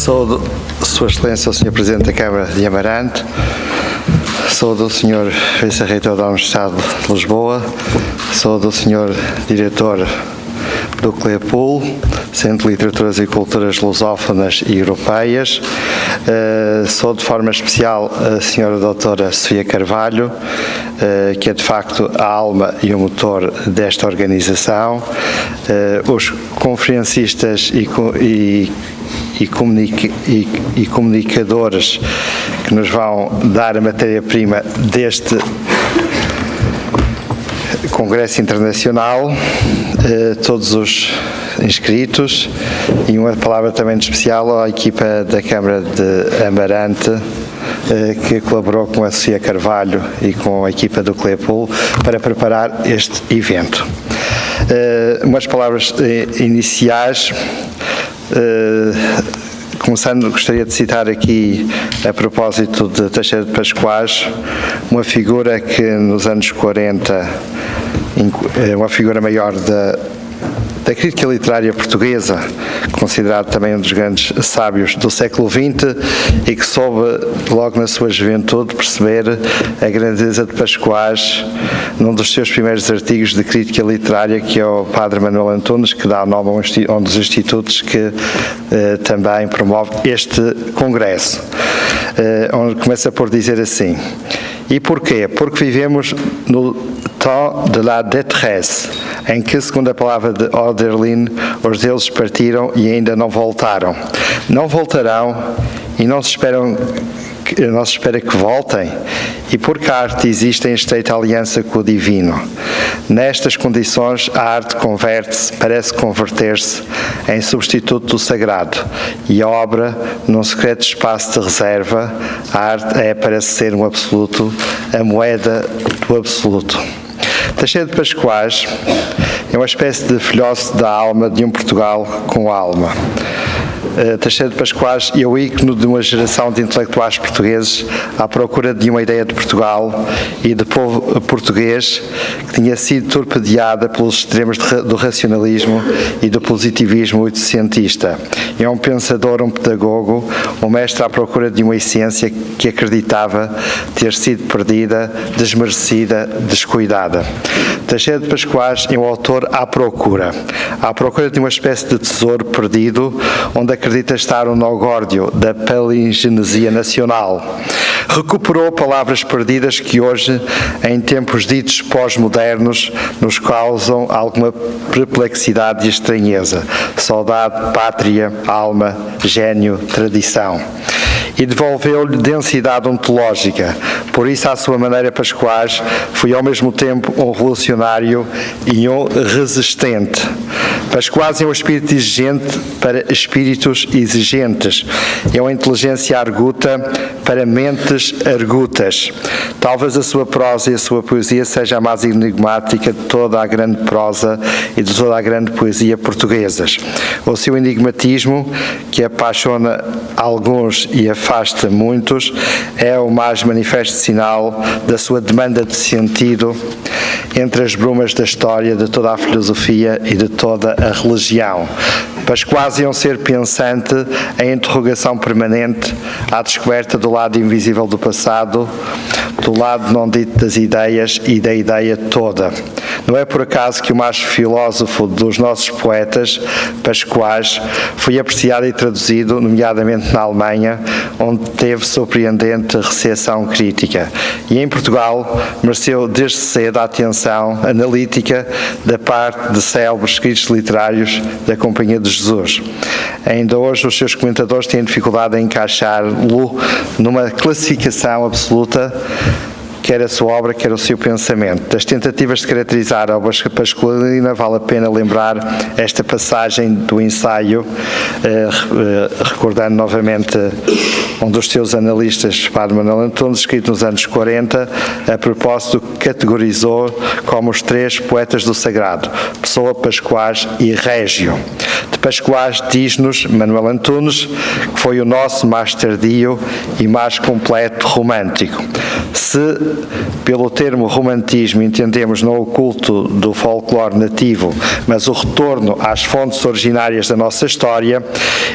Saúdo Sua Excelência, o Sr. Presidente da Câmara de Amarante, saúdo o Sr. Vice-Reitor da Universidade de Lisboa, saúdo o Sr. Diretor do CLEPUL, Centro de Literaturas e Culturas Lusófonas e Europeias, saúdo de forma especial a Sra. Doutora Sofia Carvalho, que é de facto a alma e o motor desta organização, os conferencistas e comunicadores que nos vão dar a matéria-prima deste Congresso Internacional, todos os inscritos, e uma palavra também de especial à equipa da Câmara de Amarante, que colaborou com a Sofia Carvalho e com a equipa do CLEPUL para preparar este evento. Umas palavras iniciais. Começando, gostaria de citar aqui, a propósito de Teixeira de Pascoais, uma figura que nos anos 40, uma figura maior da crítica literária portuguesa, considerado também um dos grandes sábios do século XX e que soube, logo na sua juventude, perceber a grandeza de Pascoais num dos seus primeiros artigos de crítica literária, que é o Padre Manuel Antunes, que dá o nome a um dos institutos que também promove este congresso, onde começa por dizer assim: e porquê? Porque vivemos no temps de la détresse, em que, segundo a palavra de Hölderlin, os deuses partiram e ainda não voltaram. Não voltarão e não se espera que voltem, e porque a arte existe em estreita aliança com o divino. Nestas condições, a arte parece converter-se em substituto do sagrado, e a obra, num secreto espaço de reserva, a arte parece ser um absoluto, a moeda do absoluto. Teixeira de Pascoais é uma espécie de filósofo da alma de um Portugal com alma. Teixeira de Pascoais é o ícone de uma geração de intelectuais portugueses à procura de uma ideia de Portugal e de povo português que tinha sido torpedeada pelos extremos do racionalismo e do positivismo oitocentista. É um pensador, um pedagogo, um mestre à procura de uma essência que acreditava ter sido perdida, desmerecida, descuidada. Teixeira de Pascoais é um autor à procura de uma espécie de tesouro perdido, onde acredita estar o nogórdio da palingenesia nacional. Recuperou palavras perdidas que hoje, em tempos ditos pós-modernos, nos causam alguma perplexidade e estranheza. Saudade, pátria, alma, gênio, tradição. E devolveu-lhe densidade ontológica. Por isso, à sua maneira, Pascoais foi ao mesmo tempo um revolucionário e um resistente. Pascoais é um espírito exigente para espíritos exigentes. É uma inteligência arguta para mentes argutas. Talvez a sua prosa e a sua poesia seja a mais enigmática de toda a grande prosa e de toda a grande poesia portuguesas. O seu enigmatismo, que apaixona alguns e afasta muitos, é o mais manifesto sinal da sua demanda de sentido entre as brumas da história, de toda a filosofia e de toda a religião. Pascoais é um ser pensante em interrogação permanente à descoberta do lado invisível do passado, do lado não dito das ideias e da ideia toda. Não é por acaso que o mais filósofo dos nossos poetas, Pascoais, foi apreciado e traduzido, nomeadamente na Alemanha, onde teve surpreendente recepção crítica. E em Portugal mereceu desde cedo a atenção analítica da parte de célebres escritos literários da Companhia de Jesus. Ainda hoje os seus comentadores têm dificuldade em encaixá-lo numa classificação absoluta, quer a sua obra, quer o seu pensamento. Das tentativas de caracterizar a obra pascualina, vale a pena lembrar esta passagem do ensaio, recordando novamente um dos seus analistas, Padre Manuel Antunes, escrito nos anos 40, a propósito, categorizou como os três poetas do sagrado: Pessoa, Pascoais e Régio. De Pascoais diz-nos Manuel Antunes que foi o nosso mais tardio e mais completo romântico. Se pelo termo romantismo entendemos não o culto do folclore nativo, mas o retorno às fontes originárias da nossa história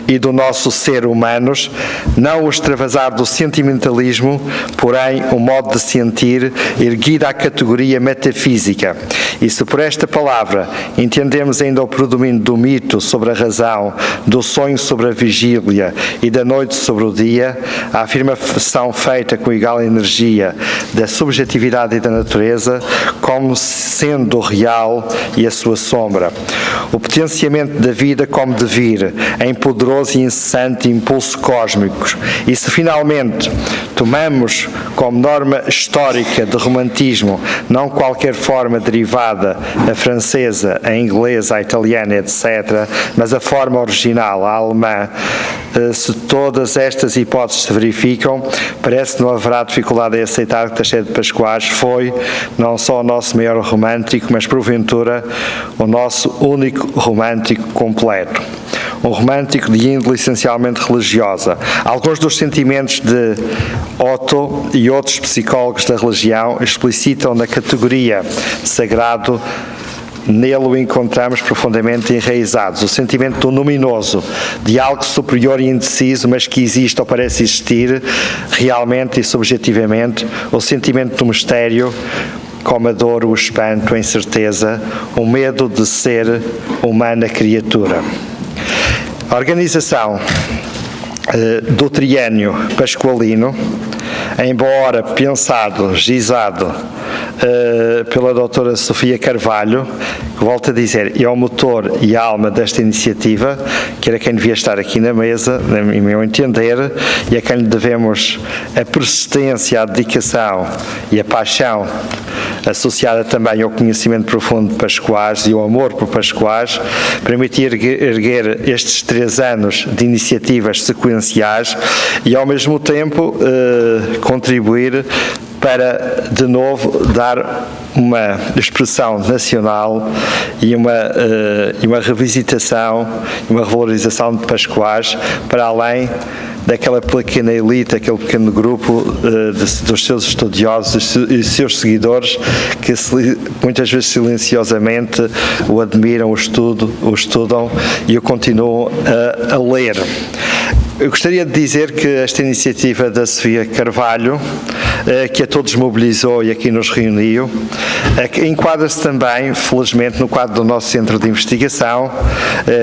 e do nosso ser humanos, não o extravasar do sentimentalismo, porém o modo de sentir erguido à categoria metafísica. E se por esta palavra entendemos ainda o predomínio do mito sobre a razão, do sonho sobre a vigília e da noite sobre o dia, a afirmação feita com igual energia da subjetividade e da natureza como sendo o real e a sua sombra. O potenciamento da vida como devir, em poderoso e incessante impulso cósmicos. E se finalmente tomamos como norma histórica de romantismo não qualquer forma derivada, a francesa, a inglesa, a italiana, etc., mas a forma original, a alemã, se todas estas hipóteses se verificam, parece que não haverá dificuldade em aceitar que Teixeira de Pascoais foi não só o nosso maior romântico, mas porventura o nosso único romântico completo. Um romântico de índole essencialmente religiosa. Alguns dos sentimentos de Otto e outros psicólogos da religião explicitam na categoria sagrado. Nele o encontramos profundamente enraizados, o sentimento do luminoso, de algo superior e indeciso, mas que existe ou parece existir, realmente e subjetivamente, o sentimento do mistério, como a dor, o espanto, a incerteza, o medo de ser humana criatura. A organização do triênio pascualino, embora pensado, gizado, pela doutora Sofia Carvalho, que volto a dizer, é o motor e a alma desta iniciativa, que era quem devia estar aqui na mesa, em meu entender, e a quem lhe devemos a persistência, a dedicação e a paixão associada também ao conhecimento profundo de Pascoais e ao amor por Pascoais, permitir erguer estes 3 anos de iniciativas sequenciais e, ao mesmo tempo, contribuir para, de novo, dar uma expressão nacional e uma revisitação, uma revalorização de Pascoais para além daquela pequena elite, aquele pequeno grupo dos seus estudiosos e seus seguidores que muitas vezes silenciosamente o admiram, o estudam e o continuam a ler. Eu gostaria de dizer que esta iniciativa da Sofia Carvalho, que a todos mobilizou e aqui nos reuniu, enquadra-se também, felizmente, no quadro do nosso centro de investigação,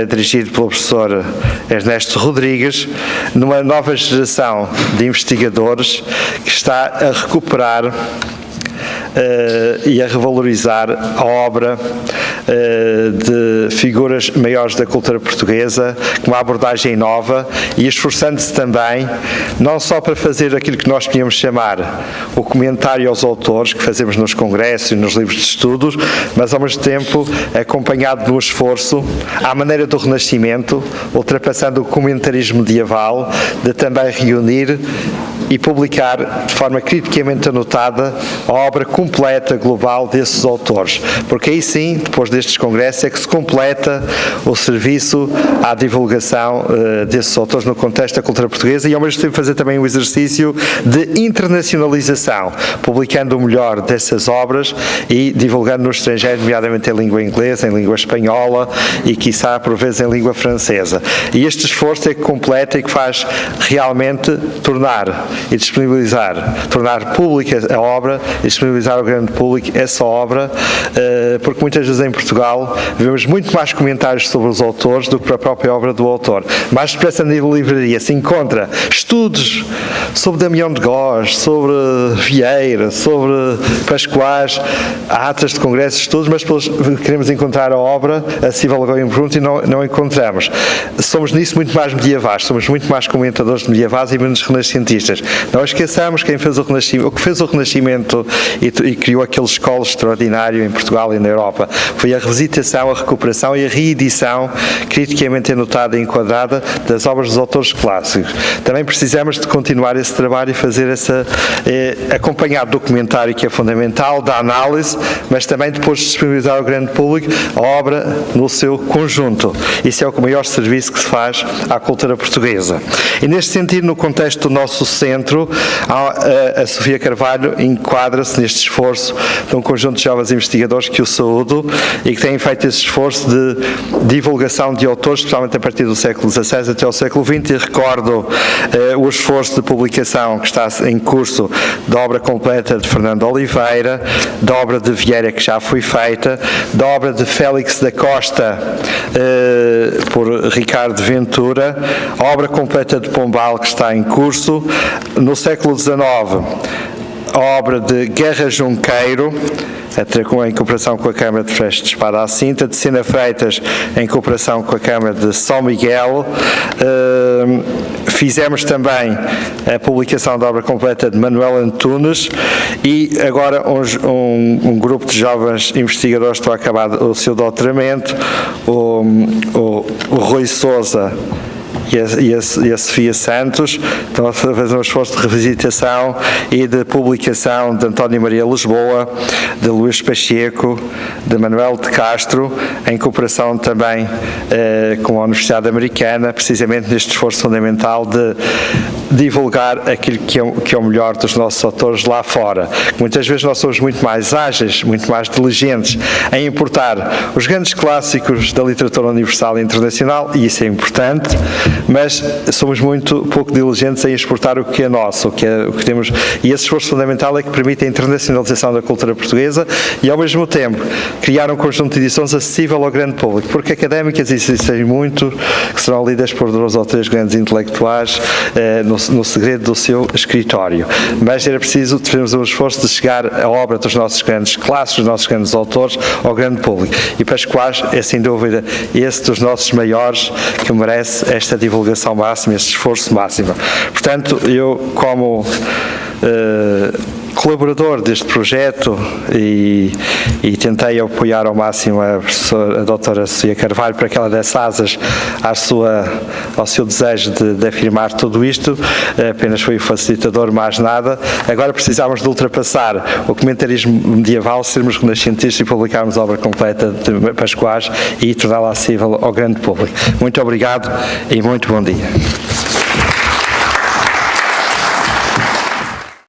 dirigido pelo professor Ernesto Rodrigues, numa nova geração de investigadores que está a recuperar e a revalorizar a obra de figuras maiores da cultura portuguesa, com uma abordagem nova e esforçando-se também, não só para fazer aquilo que nós podíamos chamar o comentário aos autores, que fazemos nos congressos e nos livros de estudos, mas ao mesmo tempo acompanhado de um esforço à maneira do Renascimento, ultrapassando o comentarismo medieval, de também reunir e publicar de forma criticamente anotada a obra completa, global desses autores. Porque aí sim, depois destes congressos, é que se completa o serviço à divulgação desses autores no contexto da cultura portuguesa e ao mesmo tempo fazer também um exercício de internacionalização, publicando o melhor dessas obras e divulgando no estrangeiro, nomeadamente em língua inglesa, em língua espanhola e, quiçá, por vezes, em língua francesa. E este esforço é que completa e que faz realmente tornar e disponibilizar, tornar pública a obra e disponibilizar ao grande público essa obra, porque muitas vezes em Portugal vemos muito mais comentários sobre os autores do que para a própria obra do autor. Mais depressa na livraria se encontra estudos sobre Damião de Góes, sobre Vieira, sobre Pascoais, há atas de congressos, estudos, mas depois queremos encontrar a obra, a Cível Lagoa em Brunto, e não encontramos. Somos nisso muito mais medievais, somos muito mais comentadores de medievais e menos renascentistas. Não esqueçamos quem fez o Renascimento, o que fez o Renascimento e criou aquele escola extraordinário em Portugal e na Europa. Foi a revisitação, a recuperação e a reedição criticamente anotada e enquadrada das obras dos autores clássicos. Também precisamos de continuar esse trabalho e fazer acompanhar do documentário, que é fundamental, da análise, mas também depois disponibilizar ao grande público a obra no seu conjunto. Isso é o maior serviço que se faz à cultura portuguesa. E neste sentido, no contexto do nosso centro, a Sofia Carvalho enquadra-se neste esforço de um conjunto de jovens investigadores que o saúdo e que têm feito esse esforço de divulgação de autores, especialmente a partir do século XVI até ao século XX, e recordo o esforço de publicação que está em curso da obra completa de Fernando Oliveira, da obra de Vieira, que já foi feita, da obra de Félix da Costa, por Ricardo Ventura, a obra completa de Pombal, que está em curso. No século XIX, a obra de Guerra Junqueiro, em cooperação com a Câmara de Freixo de Espada à Cinta, de Sena Freitas, em cooperação com a Câmara de São Miguel. Fizemos também a publicação da obra completa de Manuel Antunes e agora um grupo de jovens investigadores estão a acabar o seu doutoramento, o Rui Sousa e a Sofia Santos estão a fazer um esforço de revisitação e de publicação de António Maria Lisboa, de Luís Pacheco, de Manuel de Castro, em cooperação também com a Universidade Americana, precisamente neste esforço fundamental de divulgar aquilo que é o melhor dos nossos autores lá fora. Muitas vezes nós somos muito mais ágeis, muito mais diligentes em importar os grandes clássicos da literatura universal e internacional, e isso é importante, mas somos muito pouco diligentes em exportar o que é nosso, o que temos, e esse esforço fundamental é que permite a internacionalização da cultura portuguesa e, ao mesmo tempo, criar um conjunto de edições acessível ao grande público, porque académicas existem muito, que serão lidas por 2 ou 3 grandes intelectuais no segredo do seu escritório, mas era preciso termos um esforço de chegar a obra dos nossos grandes clássicos, dos nossos grandes autores, ao grande público, e Pascoais é sem dúvida esse dos nossos maiores que merece esta divulgação máxima, este esforço máximo. Portanto, eu como colaborador deste projeto e tentei apoiar ao máximo a doutora Sofia Carvalho para que ela desse asas ao seu desejo de afirmar tudo isto. Apenas fui o facilitador, mais nada. Agora precisávamos de ultrapassar o comentarismo medieval, sermos renascentistas e publicarmos a obra completa de Pascoais e torná-la acessível ao grande público. Muito obrigado e muito bom dia.